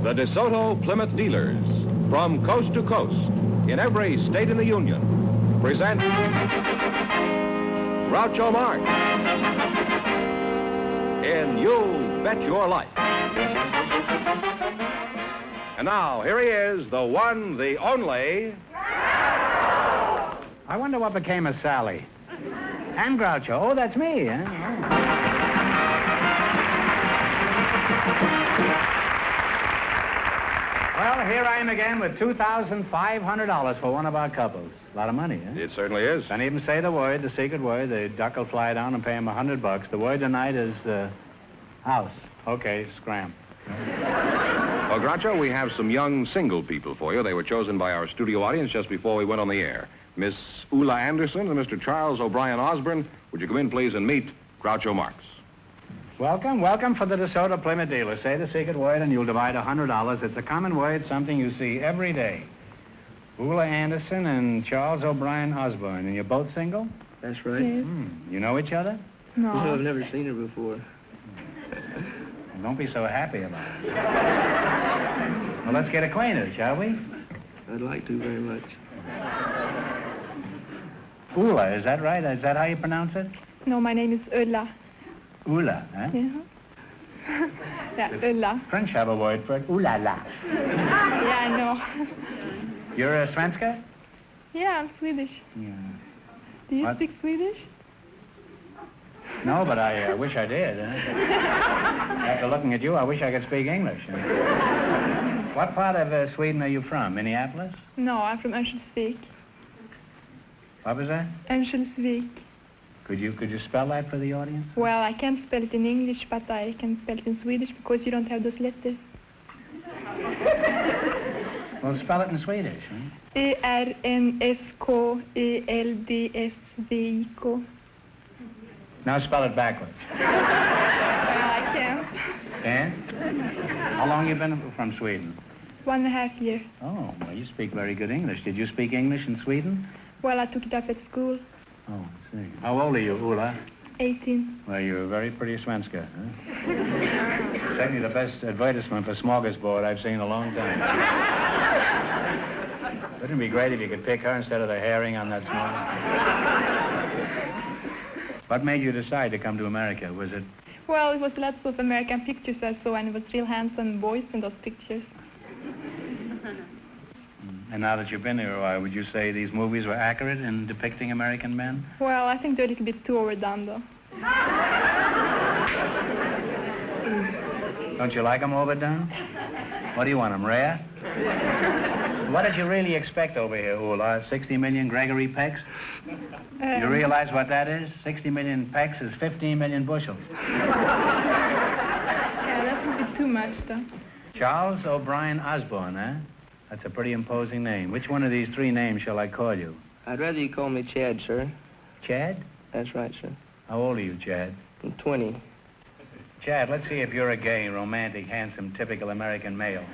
The DeSoto Plymouth dealers, from coast to coast, in every state in the Union, present Groucho Marx in You Bet Your Life. And now, here he is, the one, the only... I wonder what became of Sally. And Groucho. Oh, that's me, huh? Well, here I am again with $2,500 for one of our couples. A lot of money, huh? It certainly is. Don't even say the word, the secret word. The duck will fly down and pay him $100. The word tonight is, house. Okay, scram. Well, Groucho, we have some young single people for you. They were chosen by our studio audience just before we went on the air. Miss Ulla Anderson and Mr. Charles O'Brien Osborne, would you come in, please, and meet Groucho Marx? Welcome, welcome for the DeSoto Plymouth dealer. Say the secret word and you'll divide $100. It's a common word, something you see every day. Ulla Anderson and Charles O'Brien Osborne. And you're both single? That's right. Yes. You know each other? No. I've never seen her before. Don't be so happy about it. Well, let's get acquainted, shall we? I'd like to very much. Ulla, is that right? Is that how you pronounce it? No, my name is Ulla. Ulla, huh? Yeah. Yeah, Ulla. French have a word for it. Ooh la la. Yeah, I know. You're a Svenska? Yeah, I'm Swedish. Yeah. Do you What? speak Swedish? No, but I wish I did. After looking at you, I wish I could speak English. What part of Sweden are you from? Minneapolis? No, I'm from Örnsköldsvik. What was that? Örnsköldsvik. Could you spell that for the audience? Well, I can't spell it in English, but I can spell it in Swedish because you don't have those letters. Well, spell it in Swedish. Huh? E-R-N-S-K-E-L-D-S-V-I-K. Now spell it backwards. Well, I can't. And? How long you been from Sweden? 1.5 years. Oh, well, you speak very good English. Did you speak English in Sweden? Well, I took it up at school. Oh, I see. How old are you, Ulla? 18. Well, you're a very pretty Svenska, huh? Certainly the best advertisement for smorgasbord I've seen in a long time. Wouldn't it be great if you could pick her instead of the herring on that smorgasbord? What made you decide to come to America? Was it... Well, it was lots of American pictures I saw, and it was real handsome boys in those pictures. And now that you've been here a while, would you say these movies were accurate in depicting American men? Well, I think they're a little bit too overdone, though. Don't you like them overdone? What do you want them, rare? What did you really expect over here, Ulla? 60 million Gregory Pecks? You realize what that is? 60 million pecks is 15 million bushels. Yeah, that would be too much, though. Charles O'Brien Osborne, huh? That's a pretty imposing name. Which one of these three names shall I call you? I'd rather you call me Chad, sir. Chad? That's right, sir. How old are you, Chad? I'm 20. Chad, let's see if you're a gay, romantic, handsome, typical American male.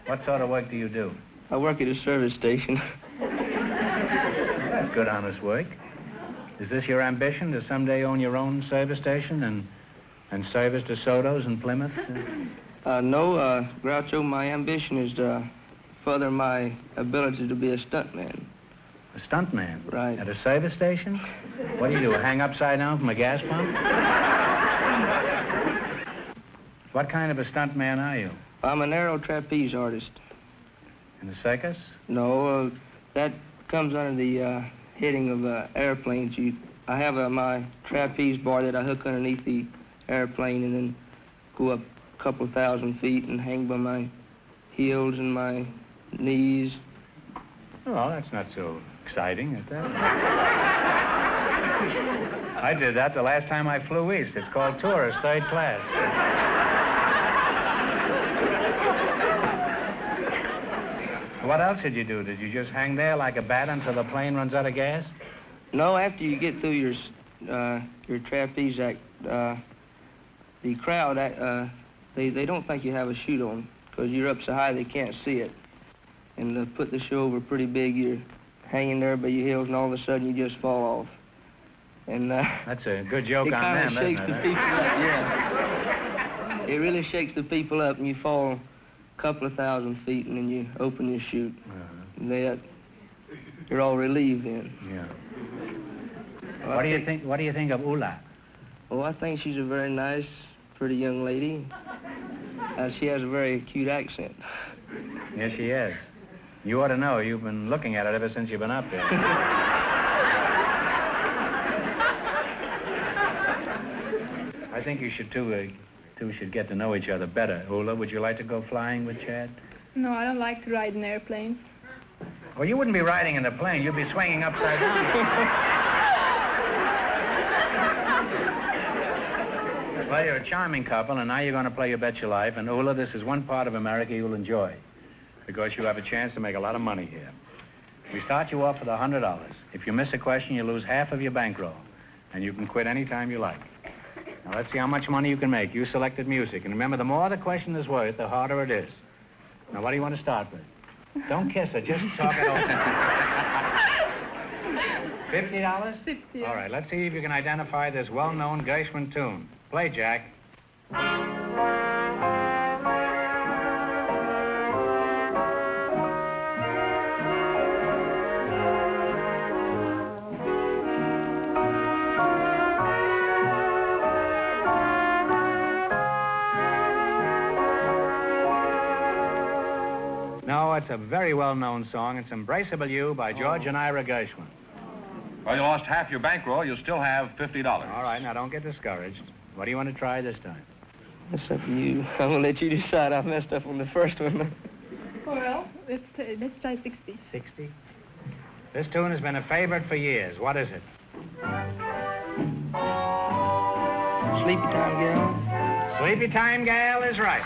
What sort of work do you do? I work at a service station. That's good, honest work. Is this your ambition, to someday own your own service station and service DeSotos in Plymouth? No, Groucho, my ambition is to further my ability to be a stuntman. A stuntman? Right. At a service station? What do? Hang upside down from a gas pump? What kind of a stuntman are you? I'm an aero trapeze artist. In a circus? No, that comes under the heading of airplanes. I have my trapeze bar that I hook underneath the airplane and then go up a couple thousand feet and hang by my heels and my knees. Well, that's not so exciting, is that? I did that the last time I flew east. It's called tourist, third class. What else did you do? Did you just hang there like a bat until the plane runs out of gas? No, after you get through your trapeze act, the crowd, they don't think you have a chute on because you're up so high they can't see it. And to put the show over pretty big, you're hanging there by your heels, and all of a sudden you just fall off. And that's a good joke on them, isn't it? It kind of shakes the people up, yeah. It really shakes the people up, and you fall couple of 1,000 feet, and then you open your chute. Uh-huh. You're all relieved then. Yeah. Well, What do you think of Ula? Well, I think she's a very nice, pretty young lady. She has a very cute accent. Yes, she is. You ought to know. You've been looking at it ever since you've been up there. I think you should two should get to know each other better. Ula, would you like to go flying with Chad? No, I don't like to ride in airplanes. Well, you wouldn't be riding in a plane. You'd be swinging upside down. Well, you're a charming couple, and now you're going to play You Bet Your Life. And Ula, this is one part of America you'll enjoy, because you have a chance to make a lot of money here. We start you off with $100. If you miss a question, you lose half of your bankroll, and you can quit any time you like. Now, let's see how much money you can make. You selected music, and remember, the more the question is worth, the harder it is. Now, what do you want to start with? Don't kiss her, just talk it over. $50? 50. All right, let's see if you can identify this well-known Gershwin tune. Play, Jack. No, it's a very well-known song. It's Embraceable You by George and Ira Gershwin. Well, you lost half your bankroll. You still have $50. All right, now don't get discouraged. What do you want to try this time? That's up to you. I'm going to let you decide. I messed up on the first one. Well, let's try 60. 60? This tune has been a favorite for years. What is it? Sleepy Time Gal. Sleepy Time Gal is right.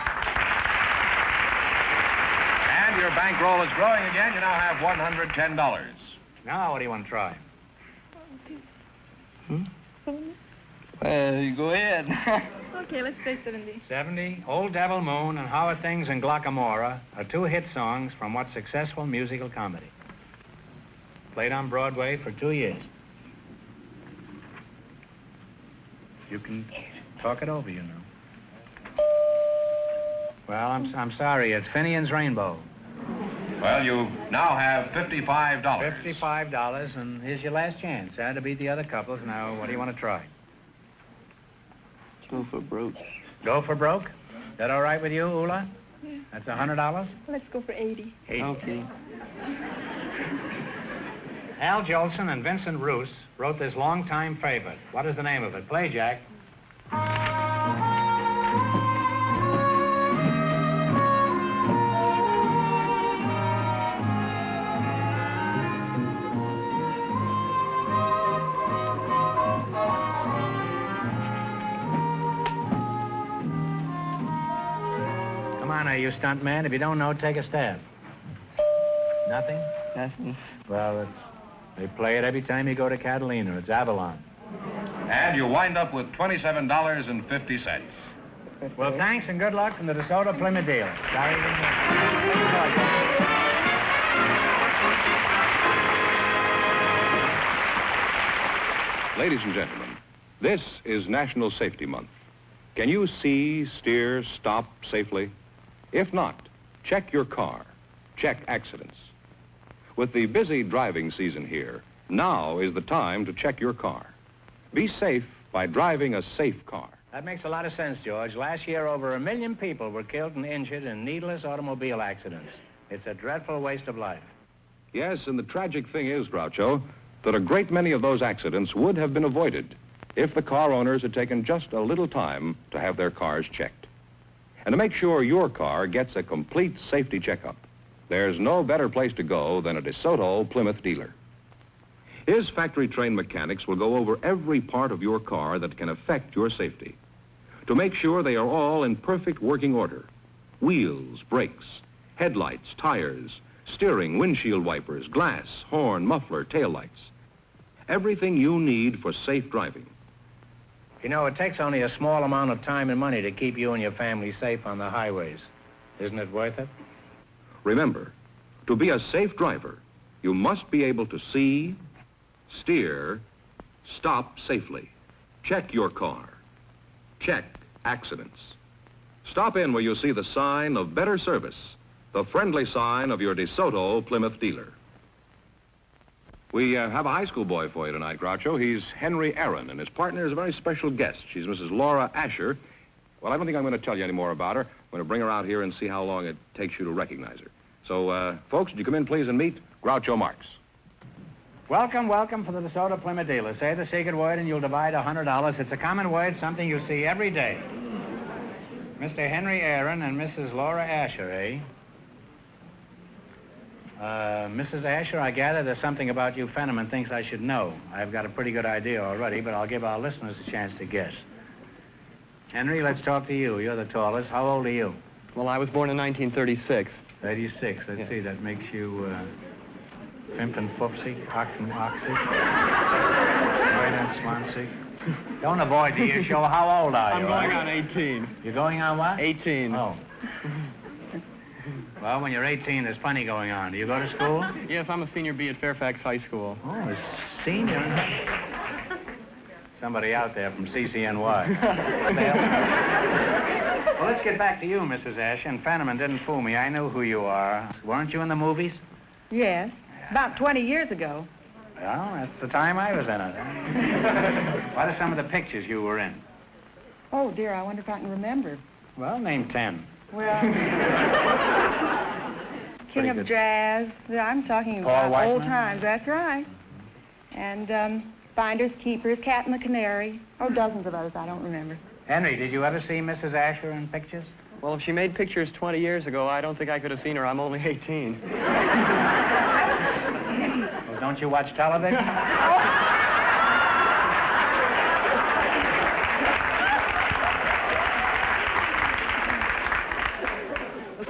And your bankroll is growing again. You now have $110. Now, what do you want to try? Well, you go ahead. Okay, let's play 70. 70, Old Devil Moon and How Are Things in Glockamora are two hit songs from what successful musical comedy? Played on Broadway for 2 years. You can talk it over, you know. Well, I'm sorry. It's Finian's Rainbow. Well, you now have $55. $55, and here's your last chance. To beat the other couples. Now, what do you want to try? Go for broke. Go for broke? Is that all right with you, Ula? Yeah. That's $100? Let's go for 80. 80. Okay. Al Jolson and Vincent Roos wrote this longtime favorite. What is the name of it? Play, Jack. Come on, you stunt man. If you don't know, take a stab. Nothing? Nothing. Well, they play it every time you go to Catalina. It's Avalon. And you wind up with $27.50. Well, thanks and good luck from the DeSoto Plymouth dealer. Ladies and gentlemen, this is National Safety Month. Can you see, steer, stop safely? If not, check your car. Check accidents. With the busy driving season here, now is the time to check your car. Be safe by driving a safe car. That makes a lot of sense, George. Last year, over 1 million people were killed and injured in needless automobile accidents. It's a dreadful waste of life. Yes, and the tragic thing is, Groucho, that a great many of those accidents would have been avoided if the car owners had taken just a little time to have their cars checked. And to make sure your car gets a complete safety checkup, there's no better place to go than a DeSoto Plymouth dealer. His factory-trained mechanics will go over every part of your car that can affect your safety to make sure they are all in perfect working order. Wheels, brakes, headlights, tires, steering, windshield wipers, glass, horn, muffler, taillights. Everything you need for safe driving. You know, it takes only a small amount of time and money to keep you and your family safe on the highways. Isn't it worth it? Remember, to be a safe driver, you must be able to see, steer, stop safely. Check your car. Check accidents. Stop in where you'll see the sign of better service, the friendly sign of your DeSoto Plymouth dealer. We have a high school boy for you tonight, Groucho. He's Henry Aaron, and his partner is a very special guest. She's Mrs. Laura Asher. Well, I don't think I'm going to tell you any more about her. I'm going to bring her out here and see how long it takes you to recognize her. So, folks, would you come in, please, and meet Groucho Marx. Welcome, welcome for the DeSoto Plymouth dealer. Say the secret word and you'll divide $100. It's a common word, something you see every day. Mr. Henry Aaron and Mrs. Laura Asher, eh? Mrs. Asher, I gather there's something about you Fenneman thinks I should know. I've got a pretty good idea already, but I'll give our listeners a chance to guess. Henry, let's talk to you. You're the tallest. How old are you? Well, I was born in 1936. 36. Let's see, that makes you, Pimp and Foopsy, Oxen, Oxy, Right and Swansea. Don't avoid the issue. How old are you? I'm going on 18. You're going on what? 18. Oh. Well, when you're 18, there's plenty going on. Do you go to school? Yes, I'm a senior B at Fairfax High School. Oh, a senior. Somebody out there from CCNY. Well, let's get back to you, Mrs. Asher. And Fenneman didn't fool me. I knew who you are. Weren't you in the movies? Yes, about 20 years ago. Well, that's the time I was in it. What are some of the pictures you were in? Oh, dear, I wonder if I can remember. Well, name 10. Well, King of good. Jazz. Yeah, I'm talking Paul about old Whiteman? times, that's right. And Finders, Keepers, Cat and the Canary. Oh, dozens of others I don't remember. Henry, did you ever see Mrs. Asher in pictures? Well, if she made pictures 20 years ago, I don't think I could have seen her. I'm only 18. Well, don't you watch television?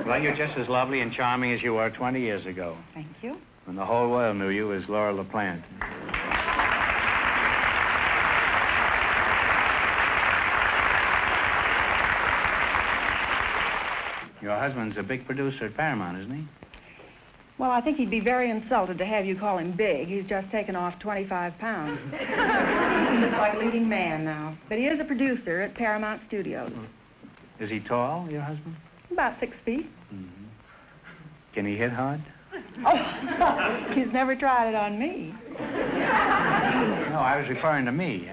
Well, you're just as lovely and charming as you were 20 years ago. Thank you. When the whole world knew you as Laura LaPlante. Your husband's a big producer at Paramount, isn't he? Well, I think he'd be very insulted to have you call him big. He's just taken off 25 pounds. He's like a leading man now. But he is a producer at Paramount Studios. Is he tall, your husband? About 6 feet. Mm-hmm. Can he hit hard? Oh, he's never tried it on me. No, I was referring to me.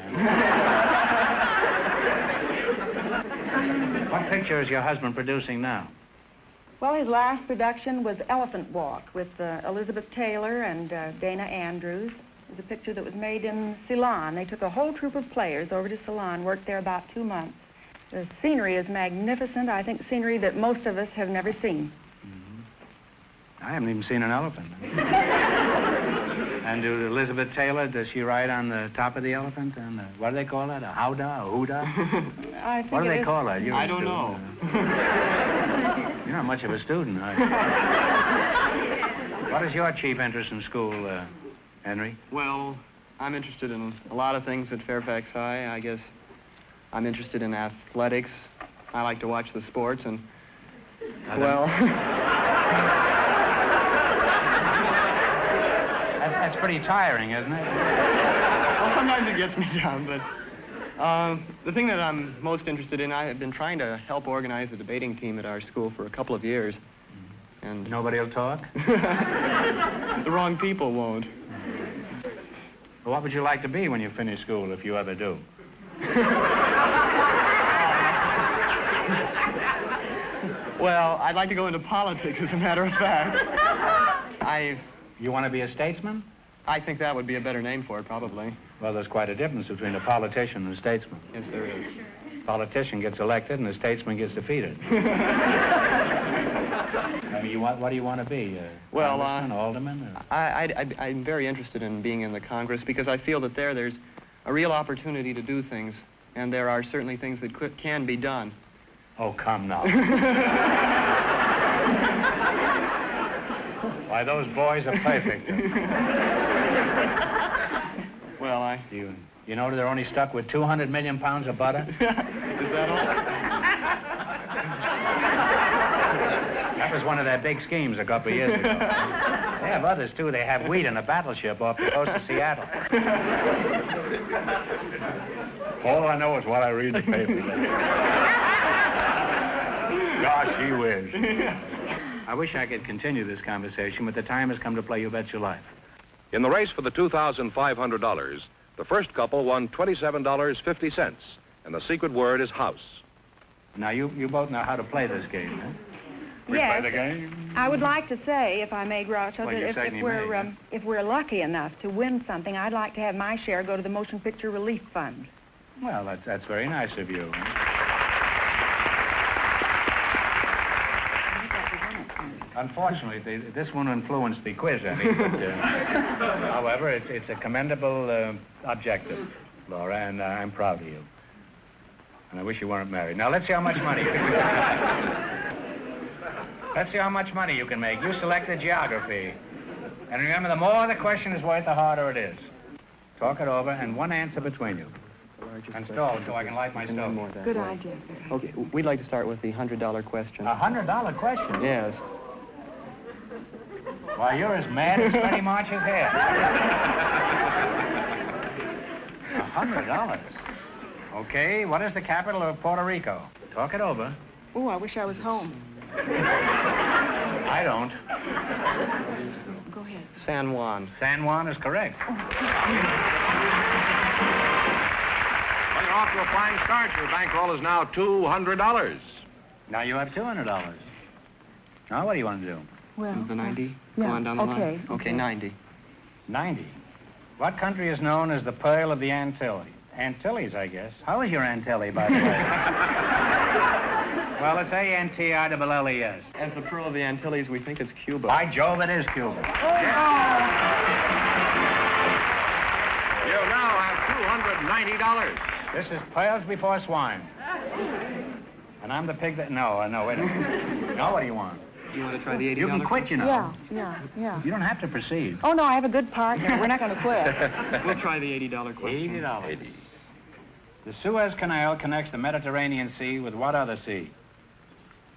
What picture is your husband producing now? Well, his last production was Elephant Walk with Elizabeth Taylor and Dana Andrews. It was a picture that was made in Ceylon. They took a whole troupe of players over to Ceylon, worked there about 2 months. The scenery is magnificent. I think scenery that most of us have never seen. Mm-hmm. I haven't even seen an elephant. And Elizabeth Taylor, does she ride on the top of the elephant? And what do they call that? A howdah? A hoodah? I think What do they is- call that? I don't know. You're not much of a student, are you? What is your chief interest in school, Henry? Well, I'm interested in a lot of things at Fairfax High. I guess I'm interested in athletics. I like to watch the sports, and, well... That's pretty tiring, isn't it? Well, sometimes it gets me down, but the thing that I'm most interested in, I have been trying to help organize a debating team at our school for a couple of years. And Nobody will talk? the wrong people won't. Well, what would you like to be when you finish school, if you ever do? Well, I'd like to go into politics, as a matter of fact. You want to be a statesman? I think that would be a better name for it, probably. Well, there's quite a difference between a politician and a statesman. Yes, there is. Politician gets elected and a statesman gets defeated. I mean, what do you want to be? Well, Congressman, alderman? Or... I'm very interested in being in the Congress because I feel that there's a real opportunity to do things, and there are certainly things that can be done. Oh, come now. Why, those boys are perfect. Well, You know they're only stuck with 200 million pounds of butter? Is that all? That was one of their big schemes a couple of years ago. They have others, too. They have wheat in a battleship off the coast of Seattle. All I know is what I read in the paper. Gosh, gee whiz. I wish I could continue this conversation, but the time has come to play You Bet Your Life. In the race for the $2,500, the first couple won $27.50, and the secret word is house. Now, you both know how to play this game, huh? Yes. Play the game? I would like to say, if I may, Groucho, Well, you that certainly may. if we're lucky enough to win something, I'd like to have my share go to the Motion Picture Relief Fund. Well, that's very nice of you. Unfortunately, this won't influence the quiz any, but, however, it's a commendable objective, Laura, and I'm proud of you. And I wish you weren't married. Now, let's see how much money you can Let's see how much money you can make. You selected geography. And remember, the more the question is worth, the harder it is. Talk it over, and one answer between you. And stall so I can light my stove. Good idea. Okay, we'd like to start with the $100 question. $100 question? Yes. Why, you're as mad as Freddie March's hair. $100. Okay, what is the capital of Puerto Rico? Talk it over. Oh, I wish I was home. I don't. Go ahead. San Juan. San Juan is correct. Well, you're off to a fine start. Your bankroll is now $200. Now you have $200. Now what do you want to do? Well, The 90? yeah, Go on down the line? okay. Okay, 90. 90. What country is known as the Pearl of the Antilles? Antilles, I guess. How is your Antilles, by the way? Well, it's A-N-T-I-L-L-E-S. As the Pearl of the Antilles, we think it's Cuba. By Jove, it is Cuba. You now have $290. This is pearls before swine. And I'm the pig that... No, wait a minute. Now what do you want? You want to try the $80? You can quit, you know. Yeah. You don't have to proceed. Oh, no, I have a good partner. We're not going to quit. We'll try the $80 question. $80. The Suez Canal connects the Mediterranean Sea with what other sea?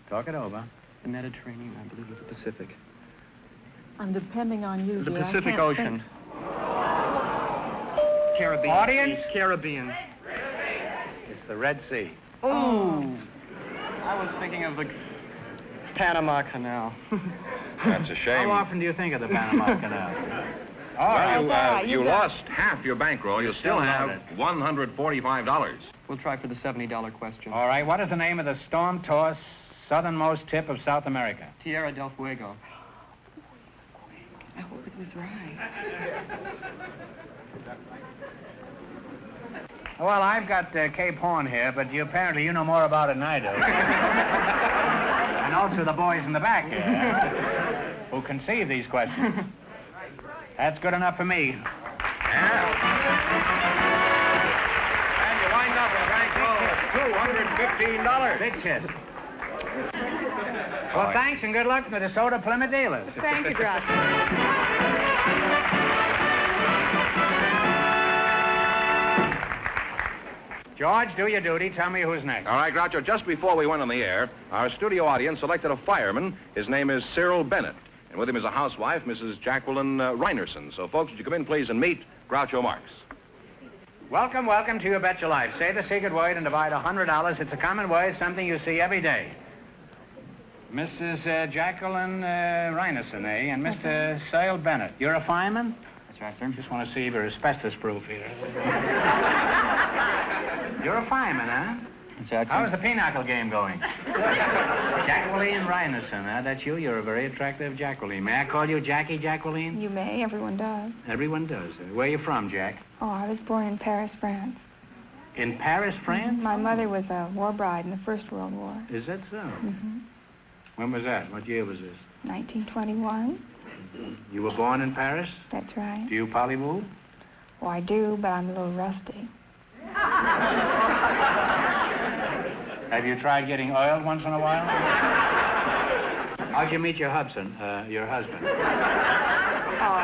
Talk it over. The Mediterranean, I believe, is the Pacific. I'm depending on you, The dear. I Pacific can't Ocean. Caribbean. Audience? Please. Caribbean. It's the Red Sea. Oh. I was thinking of the Panama Canal. That's a shame. How often do you think of the Panama Canal? Well, you you got lost half your bankroll. You still still have have $145. We'll try for the $70 question. All right, what is the name of the storm-tossed southernmost tip of South America? Tierra del Fuego. I hope it was right. Well, I've got Cape Horn here, but apparently you know more about it than I do. And also the boys in the back here, who conceive these questions. That's good enough for me. Yeah. And you wind up with a bankroll of $215. Big hit. Well, thanks and good luck to the Soda Plymouth dealers. Thank you, Groucho. George, do your duty. Tell me who's next. All right, Groucho, just before we went on the air, our studio audience selected a fireman. His name is Cyril Bennett. And with him is a housewife, Mrs. Jacqueline Reinerson. So, folks, would you come in, please, and meet Groucho Marx. Welcome to You Bet Your Life. Say the secret word and divide $100. It's a common word, something you see every day. Mrs. Jacqueline Reinerson, eh? And Mr. Cyril Bennett. You're a fireman? That's right, sir. Just want to see if you're asbestos-proof here. You're a fireman, huh? Exactly. How's the pinochle game going? Jacqueline Reinerson, huh? That's you. You're a very attractive Jacqueline. May I call you Jackie Jacqueline? You may. Everyone does. Everyone does. Where are you from, Jack? Oh, I was born in Paris, France. In Paris, France? My mother was a war bride in the First World War. Is that so? Mm-hmm. When was that? What year was this? 1921. You were born in Paris? That's right. Do you polymove? Oh, I do, but I'm a little rusty. Have you tried getting oiled once in a while? How'd you meet your husband?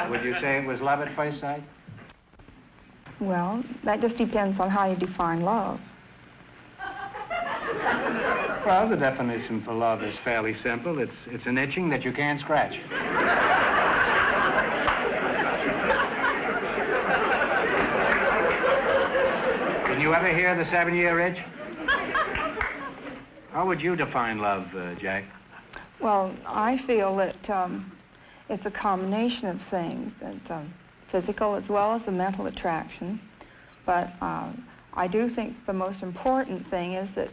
Would you say it was love at first sight? Well, that just depends on how you define love. Well, the definition for love is fairly simple. It's an itching that you can't scratch. Did you ever hear the 7-year itch? How would you define love, Jack? Well, I feel that it's a combination of things, that, physical as well as the mental attraction. But I do think the most important thing is that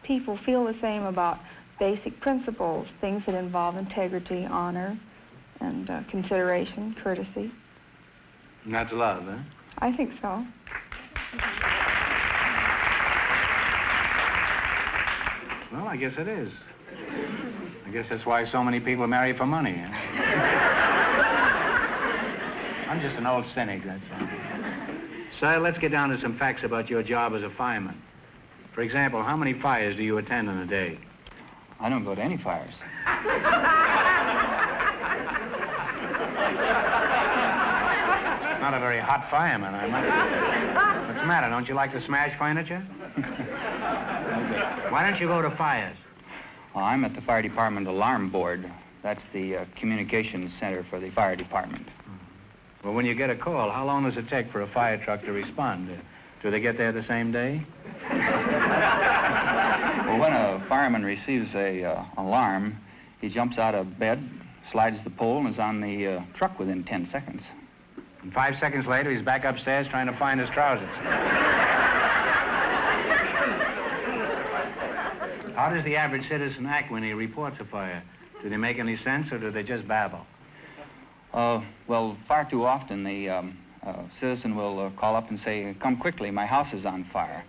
people feel the same about basic principles, things that involve integrity, honor, and consideration, courtesy. And that's love, huh? I think so. Well, I guess it is. I guess that's why so many people marry for money. Huh? I'm just an old cynic, that's all. Sir, let's get down to some facts about your job as a fireman. For example, how many fires do you attend in a day? I don't go to any fires. Not a very hot fireman, I must say. What's the matter? Don't you like to smash furniture? Why don't you go to fires? Well, I'm at the fire department alarm board. That's the communications center for the fire department. Well, when you get a call, how long does it take for a fire truck to respond? Do they get there the same day? Well, when a fireman receives a alarm, he jumps out of bed, slides the pole, and is on the truck within 10 seconds. And 5 seconds later, he's back upstairs trying to find his trousers. How does the average citizen act when he reports a fire? Do they make any sense, or do they just babble? Well, far too often the citizen will call up and say, "Come quickly, my house is on fire."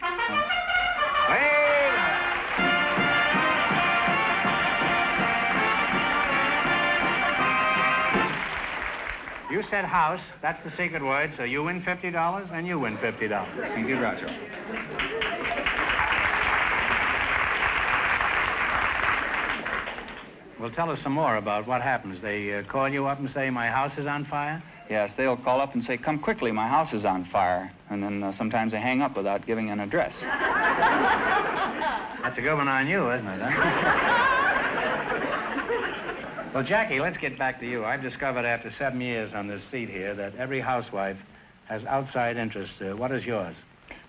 You said house. That's the secret word. So you win $50 and you win $50. Thank you, Groucho. Well, tell us some more about what happens. They call you up and say, "My house is on fire"? Yes, they'll call up and say, "Come quickly, my house is on fire." And then sometimes they hang up without giving an address. That's a good one on you, isn't it, huh? Well, Jackie, let's get back to you. I've discovered after 7 years on this seat here that every housewife has outside interests. What is yours?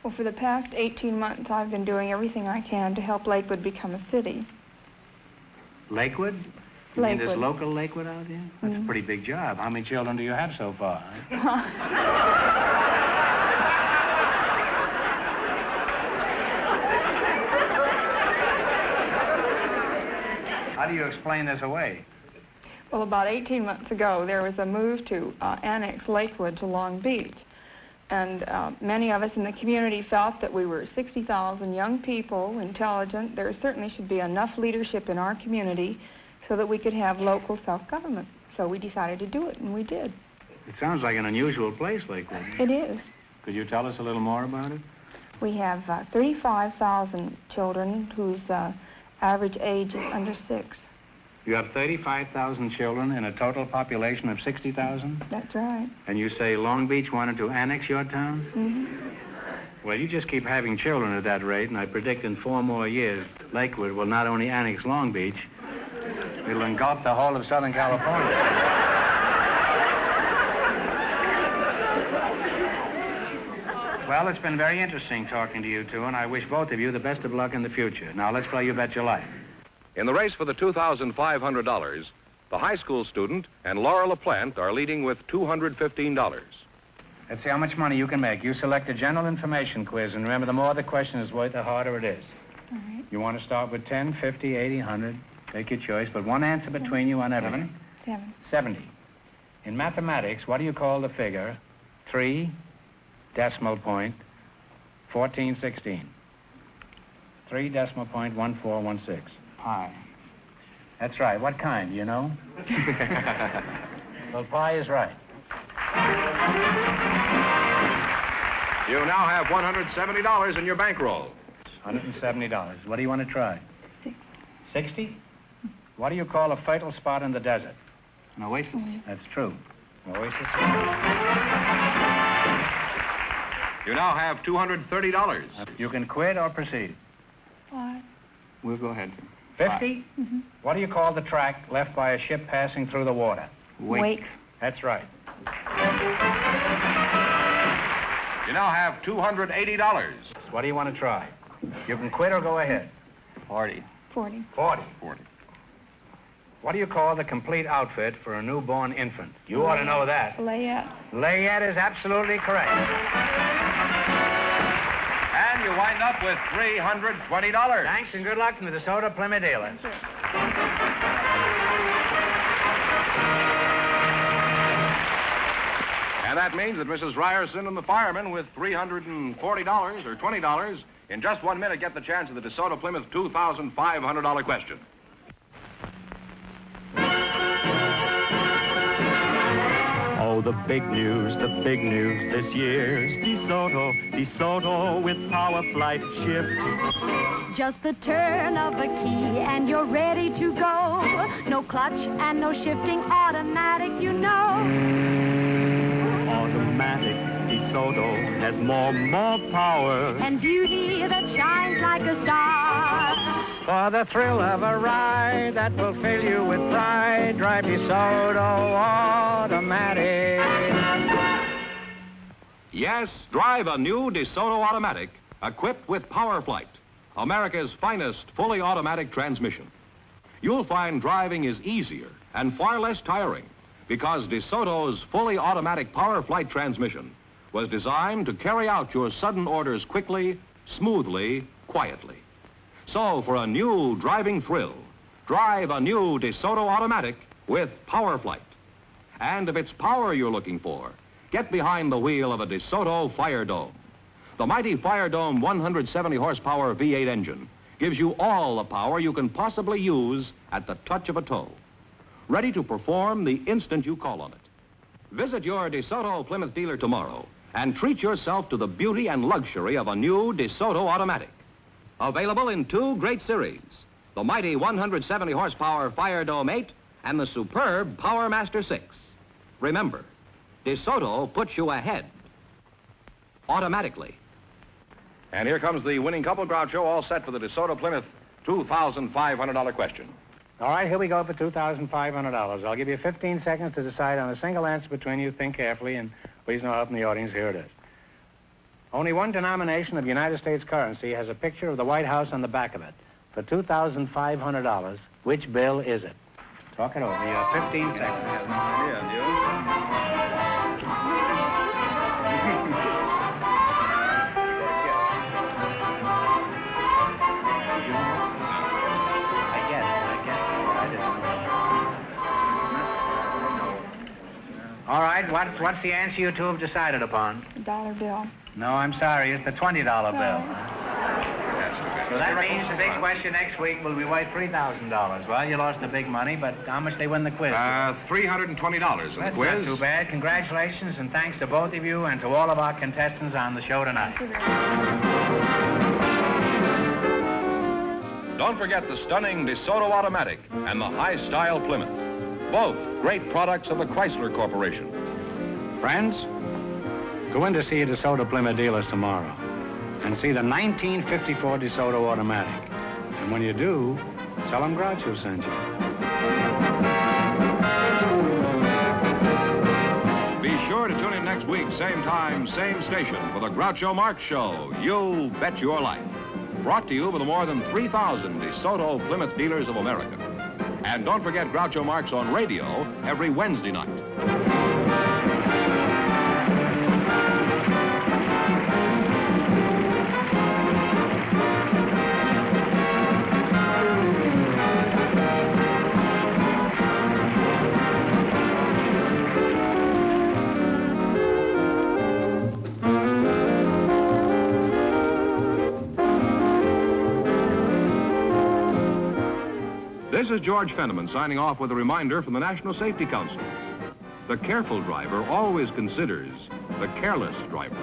Well, for the past 18 months, I've been doing everything I can to help Lakewood become a city. Lakewood? You mean this Lakewood. local Lakewood out here? That's a pretty big job. How many children do you have so far? How do you explain this away? Well, about 18 months ago, there was a move to annex Lakewood to Long Beach. And many of us in the community felt that we were 60,000 young people, intelligent. There certainly should be enough leadership in our community so that we could have local self-government. So we decided to do it, and we did. It sounds like an unusual place, Lakewood. It is. Could you tell us a little more about it? We have 35,000 children whose average age is under 6. You have 35,000 children in a total population of 60,000? That's right. And you say Long Beach wanted to annex your town? Mm-hmm. Well, you just keep having children at that rate, and I predict in 4 more years, Lakewood will not only annex Long Beach, it'll engulf the whole of Southern California. Well, it's been very interesting talking to you two, and I wish both of you the best of luck in the future. Now, let's play You Bet Your Life. In the race for the $2,500, the high school student and Laura LaPlante are leading with $215. Let's see how much money you can make. You select a general information quiz, and remember, the more the question is worth, the harder it is. All right. You want to start with 10, 50, 80, 100. Take your choice, but one answer between you on everything. 70. In mathematics, what do you call the figure 3 decimal point 1416? 3 decimal point 1416. Pi. That's right. What kind, you know? Well, pi is right. You now have $170 in your bankroll. $170. What do you want to try? 60? What do you call a fertile spot in the desert? An oasis. That's true. Oasis. You now have $230. You can quit or proceed. 5. We'll go ahead. 50? What do you call the track left by a ship passing through the water? Wake. That's right. You now have $280. What do you want to try? You can quit or go ahead. 40. 40. 40. 40. What do you call the complete outfit for a newborn infant? You ought to know that. Layette. Layette is absolutely correct. And you wind up with $320. Thanks and good luck from the DeSoto Plymouth dealers. And that means that Mrs. Ryerson and the fireman with $340 or $20 in just 1 minute get the chance of the DeSoto Plymouth $2,500 question. Oh, the big news this year's DeSoto with power flight shift. Just the turn of a key and you're ready to go. No clutch and no shifting, automatic, you know. Automatic DeSoto has more power. And beauty that shines like a star. For the thrill of a ride that will fill you with pride, drive DeSoto Automatic. Yes, drive a new DeSoto Automatic equipped with Power Flight, America's finest fully automatic transmission. You'll find driving is easier and far less tiring because DeSoto's fully automatic Power Flight transmission was designed to carry out your sudden orders quickly, smoothly, quietly. So for a new driving thrill, drive a new DeSoto Automatic with Power Flight. And if it's power you're looking for, get behind the wheel of a DeSoto Fire Dome. The mighty Fire Dome 170 horsepower V8 engine gives you all the power you can possibly use at the touch of a toe. Ready to perform the instant you call on it. Visit your DeSoto Plymouth dealer tomorrow and treat yourself to the beauty and luxury of a new DeSoto Automatic. Available in 2 great series, the mighty 170 horsepower Fire Dome 8 and the superb Power Master 6. Remember, DeSoto puts you ahead automatically. And here comes the winning couple, Groucho, all set for the DeSoto Plymouth $2,500 question. All right, here we go for $2,500. I'll give you 15 seconds to decide on a single answer between you. Think carefully, and please no help from the audience. Here it is. Only one denomination of United States currency has a picture of the White House on the back of it. For $2,500, which bill is it? Talk it over. You have 15 seconds. I have no idea, do you? All right, what's the answer you two have decided upon? The dollar bill. No, I'm sorry, it's the $20 bill. So that means the big question next week will be worth $3,000. Well, you lost the big money, but how much they win the quiz? $320 in the That's quiz. not too bad. Congratulations, and thanks to both of you and to all of our contestants on the show tonight. Don't forget the stunning DeSoto Automatic and the high-style Plymouth. Both great products of the Chrysler Corporation. Friends, go in to see your DeSoto Plymouth dealers tomorrow and see the 1954 DeSoto Automatic. And when you do, tell them Groucho sent you. Be sure to tune in next week, same time, same station, for the Groucho Marx Show. You bet your life. Brought to you by the more than 3,000 DeSoto Plymouth dealers of America. And don't forget Groucho Marx on radio every Wednesday night. This is George Fenneman signing off with a reminder from the National Safety Council. The careful driver always considers the careless driver.